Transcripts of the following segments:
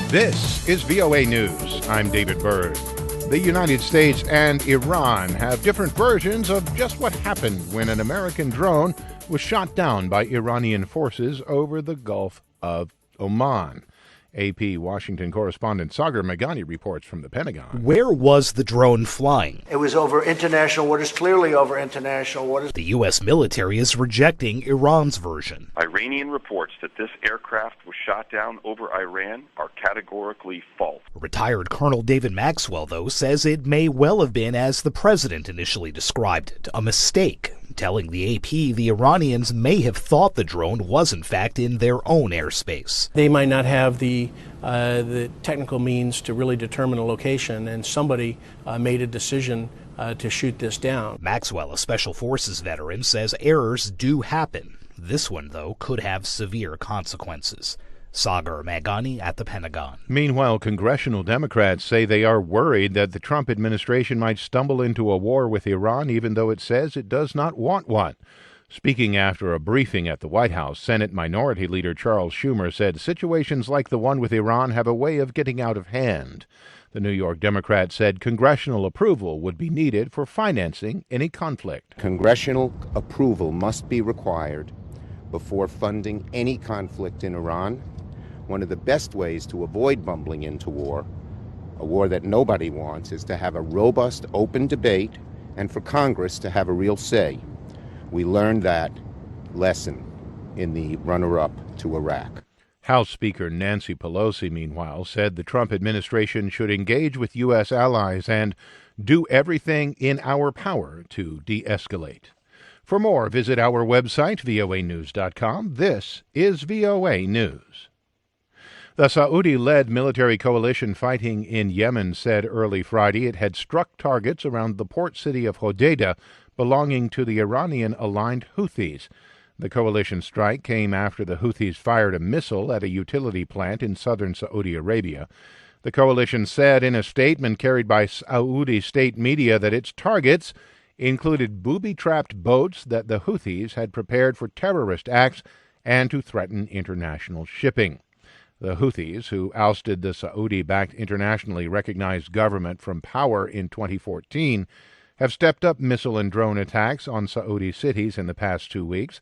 This is VOA News. I'm David Byrd. The United States and Iran have different versions of just what happened when an American drone was shot down by Iranian forces over the Gulf of Oman. AP Washington correspondent Sagar Meghani reports from the Pentagon. Where was the drone flying? It was over international waters, clearly over international waters. The U.S. military is rejecting Iran's version. Iranian reports that this aircraft was shot down over Iran are categorically false. Retired Colonel David Maxwell, though, says it may well have been as the president initially described it, a mistake, telling the AP the Iranians may have thought the drone was in fact in their own airspace. They might not have the technical means to really determine a location, and somebody made a decision to shoot this down. Maxwell, a Special Forces veteran, says errors do happen. This one, though, could have severe consequences. Sagar Meghani at the Pentagon. Meanwhile, congressional Democrats say they are worried that the Trump administration might stumble into a war with Iran, even though it says it does not want one. Speaking after a briefing at the White House, Senate Minority Leader Charles Schumer said situations like the one with Iran have a way of getting out of hand. The New York Democrat said congressional approval would be needed for financing any conflict. Congressional approval must be required before funding any conflict in Iran. One of the best ways to avoid bumbling into war, a war that nobody wants, is to have a robust, open debate and for Congress to have a real say. We learned that lesson in the runner-up to Iraq. House Speaker Nancy Pelosi, meanwhile, said the Trump administration should engage with U.S. allies and do everything in our power to de-escalate. For more, visit our website, voanews.com. This is VOA News. The Saudi-led military coalition fighting in Yemen said early Friday it had struck targets around the port city of Hodeidah belonging to the Iranian-aligned Houthis. The coalition strike came after the Houthis fired a missile at a utility plant in southern Saudi Arabia. The coalition said in a statement carried by Saudi state media that its targets included booby-trapped boats that the Houthis had prepared for terrorist acts and to threaten international shipping. The Houthis, who ousted the Saudi-backed internationally recognized government from power in 2014, have stepped up missile and drone attacks on Saudi cities in the past 2 weeks.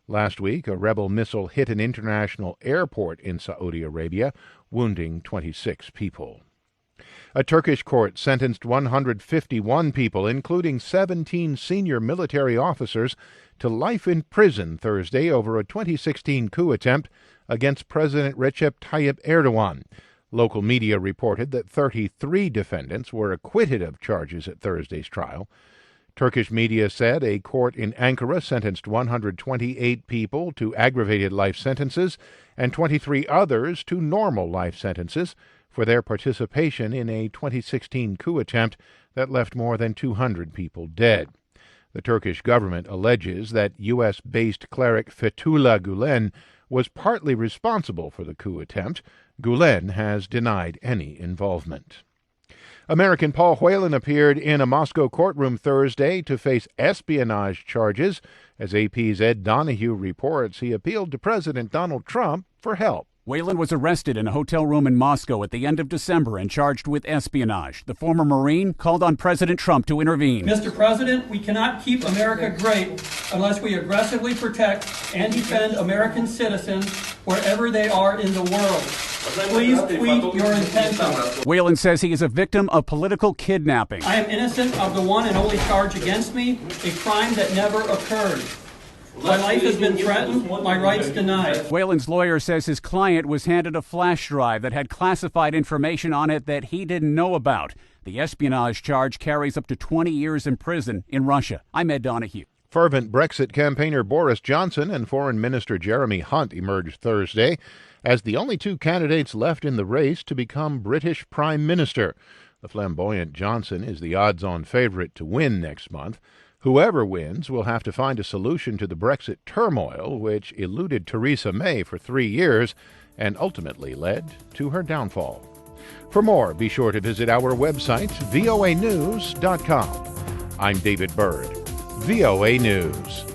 Last week, a rebel missile hit an international airport in Saudi Arabia, wounding 26 people. A Turkish court sentenced 151 people, including 17 senior military officers, to life in prison Thursday over a 2016 coup attempt against President Recep Tayyip Erdogan. Local media reported that 33 defendants were acquitted of charges at Thursday's trial. Turkish media said a court in Ankara sentenced 128 people to aggravated life sentences and 23 others to normal life sentences for their participation in a 2016 coup attempt that left more than 200 people dead. The Turkish government alleges that U.S.-based cleric Fethullah Gulen was partly responsible for the coup attempt. Gulen has denied any involvement. American Paul Whelan appeared in a Moscow courtroom Thursday to face espionage charges. As AP's Ed Donahue reports, he appealed to President Donald Trump for help. Whelan was arrested in a hotel room in Moscow at the end of December and charged with espionage. The former Marine called on President Trump to intervene. Mr. President, we cannot keep America great unless we aggressively protect and defend American citizens wherever they are in the world. Please tweet your intentions. Whelan says he is a victim of political kidnapping. I am innocent of the one and only charge against me, a crime that never occurred. My life has been threatened, my rights denied. Whelan's lawyer says his client was handed a flash drive that had classified information on it that he didn't know about. The espionage charge carries up to 20 years in prison in Russia. I'm Ed Donahue. Fervent Brexit campaigner Boris Johnson and Foreign Minister Jeremy Hunt emerged Thursday as the only two candidates left in the race to become British Prime Minister. The flamboyant Johnson is the odds-on favorite to win next month. Whoever wins will have to find a solution to the Brexit turmoil, which eluded Theresa May for 3 years and ultimately led to her downfall. For more, be sure to visit our website, voanews.com. I'm David Byrd, VOA News.